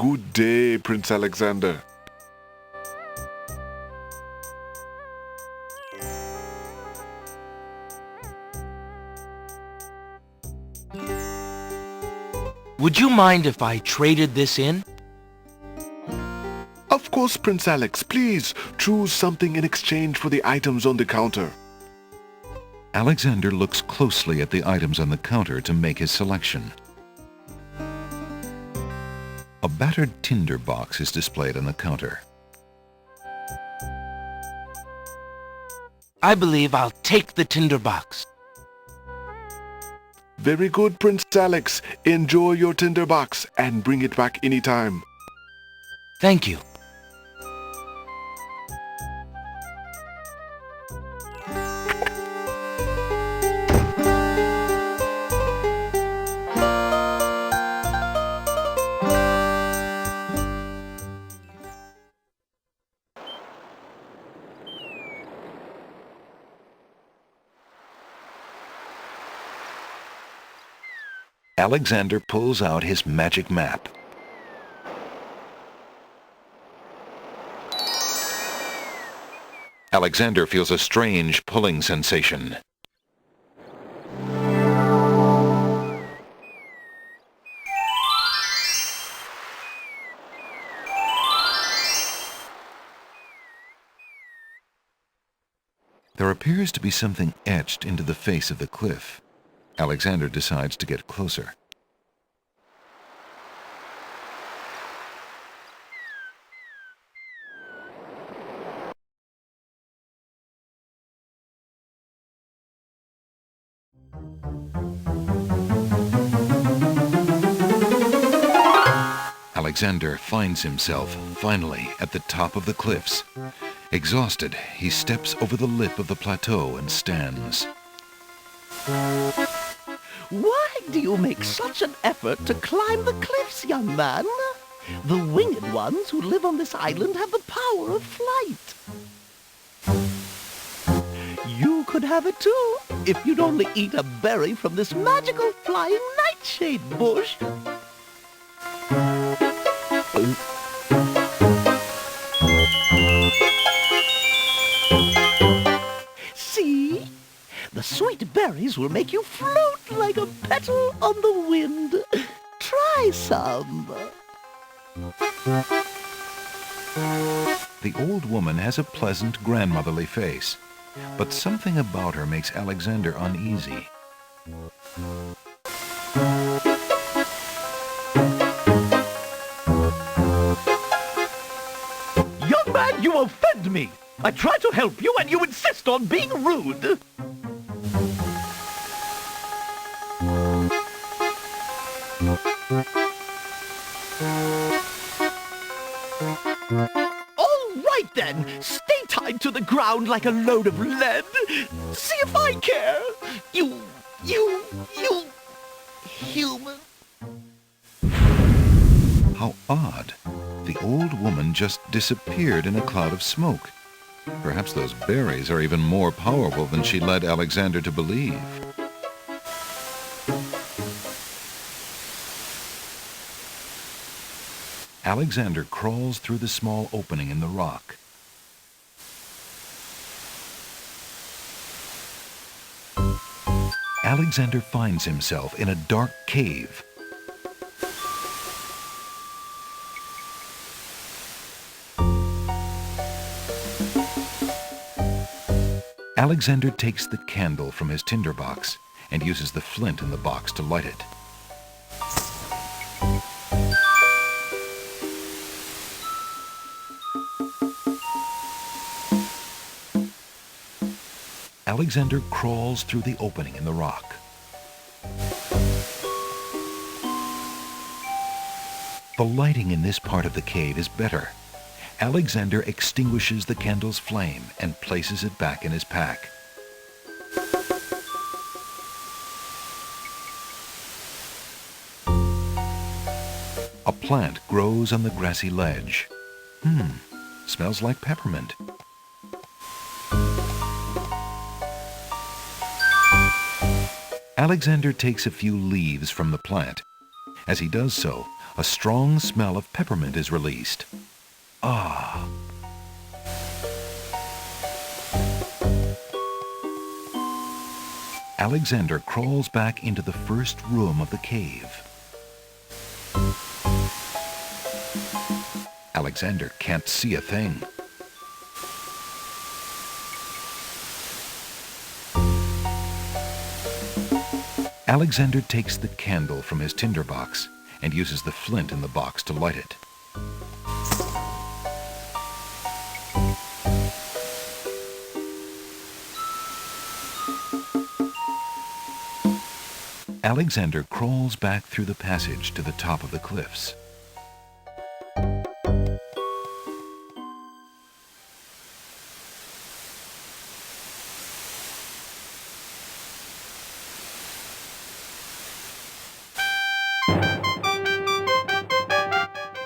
Good day, Prince Alexander. Would you mind if I traded this in? Of course, Prince Alex. Please choose something in exchange for the items on the counter. Alexander looks closely at the items on the counter to make his selection. A battered tinder box is displayed on the counter. I believe I'll take the tinderbox. Very good, Prince Alex. Enjoy your tinderbox and bring it back anytime. Thank you. Alexander pulls out his magic map. Alexander feels a strange pulling sensation. There appears to be something etched into the face of the cliff. Alexander decides to get closer. Alexander finds himself, finally, at the top of the cliffs. Exhausted, he steps over the lip of the plateau and stands. Why do you make such an effort to climb the cliffs, young man? The winged ones who live on this island have the power of flight. You could have it too, if you'd only eat a berry from this magical flying nightshade bush. See? The sweet berries will make you float like a petal on the wind. Try some. The old woman has a pleasant grandmotherly face, but something about her makes Alexander uneasy. Young man, you offend me. I try to help you and you insist on being rude. All right then, stay tied to the ground like a load of lead. See if I care. You human. How odd. The old woman just disappeared in a cloud of smoke. Perhaps those berries are even more powerful than she led Alexander to believe. Alexander crawls through the small opening in the rock. Alexander finds himself in a dark cave. Alexander takes the candle from his tinderbox and uses the flint in the box to light it. Alexander crawls through the opening in the rock. The lighting in this part of the cave is better. Alexander extinguishes the candle's flame and places it back in his pack. A plant grows on the grassy ledge. Smells like peppermint. Alexander takes a few leaves from the plant. As he does so, a strong smell of peppermint is released. Ah! Alexander crawls back into the first room of the cave. Alexander can't see a thing. Alexander takes the candle from his tinderbox and uses the flint in the box to light it. Alexander crawls back through the passage to the top of the cliffs.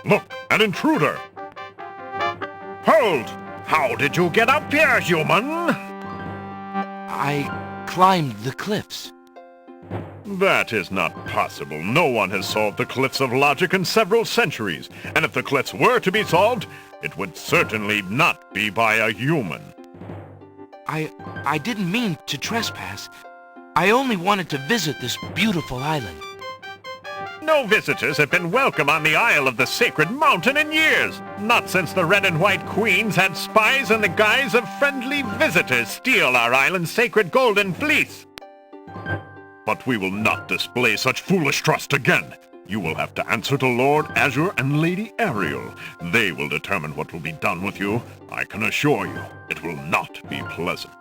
Look, an intruder! Hold! How did you get up here, human? I climbed the cliffs. That is not possible. No one has solved the cliffs of logic in several centuries, and if the cliffs were to be solved, it would certainly not be by a human. I didn't mean to trespass. I only wanted to visit this beautiful island. No visitors have been welcome on the Isle of the Sacred Mountain in years. Not since the Red and White Queens had spies in the guise of friendly visitors steal our island's sacred golden fleece. But we will not display such foolish trust again. You will have to answer to Lord Azure and Lady Aeriel. They will determine what will be done with you. I can assure you, it will not be pleasant.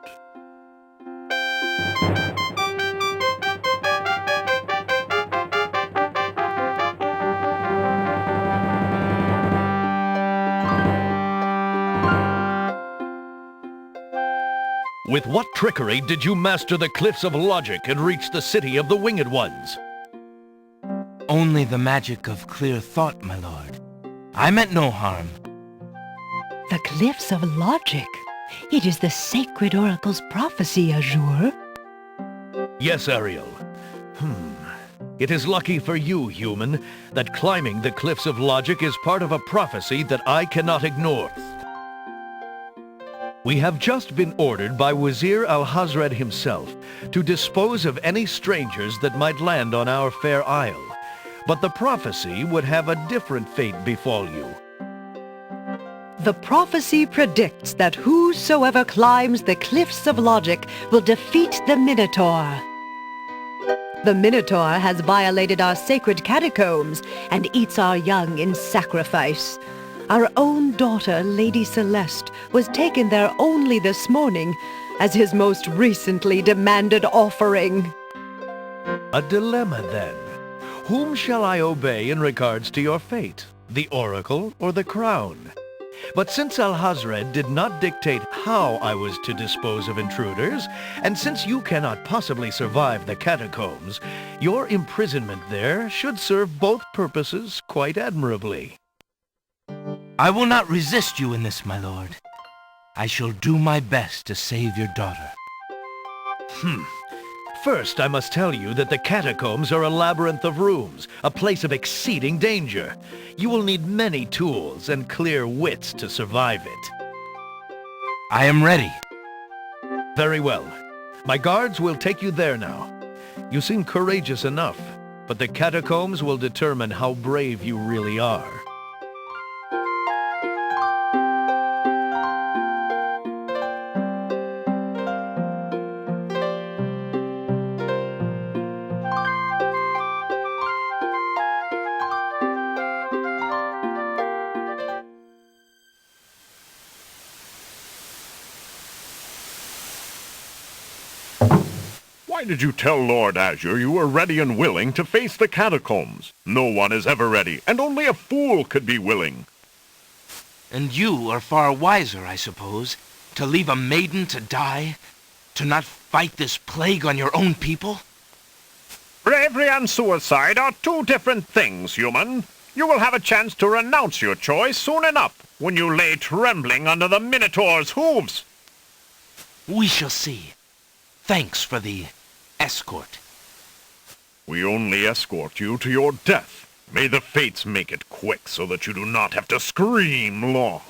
With what trickery did you master the cliffs of logic and reach the city of the Winged Ones? Only the magic of clear thought, my lord. I meant no harm. The cliffs of logic. It is the sacred oracle's prophecy, Azure. Yes, Ariel. It is lucky for you, human, that climbing the cliffs of logic is part of a prophecy that I cannot ignore. We have just been ordered by Wazir Al-Hazred himself to dispose of any strangers that might land on our fair isle. But the prophecy would have a different fate befall you. The prophecy predicts that whosoever climbs the cliffs of logic will defeat the Minotaur. The Minotaur has violated our sacred catacombs and eats our young in sacrifice. Our own daughter, Lady Celeste, was taken there only this morning as his most recently demanded offering. A dilemma, then. Whom shall I obey in regards to your fate? The oracle or the crown? But since Al-Hazred did not dictate how I was to dispose of intruders, and since you cannot possibly survive the catacombs, your imprisonment there should serve both purposes quite admirably. I will not resist you in this, my lord. I shall do my best to save your daughter. First, I must tell you that the catacombs are a labyrinth of rooms, a place of exceeding danger. You will need many tools and clear wits to survive it. I am ready. Very well. My guards will take you there now. You seem courageous enough, but the catacombs will determine how brave you really are. Why did you tell Lord Azure you were ready and willing to face the catacombs? No one is ever ready, and only a fool could be willing. And you are far wiser, I suppose, to leave a maiden to die? To not fight this plague on your own people? Bravery and suicide are two different things, human. You will have a chance to renounce your choice soon enough, when you lay trembling under the Minotaur's hooves. We shall see. Thanks for the escort. We only escort you to your death. May the fates make it quick so that you do not have to scream long.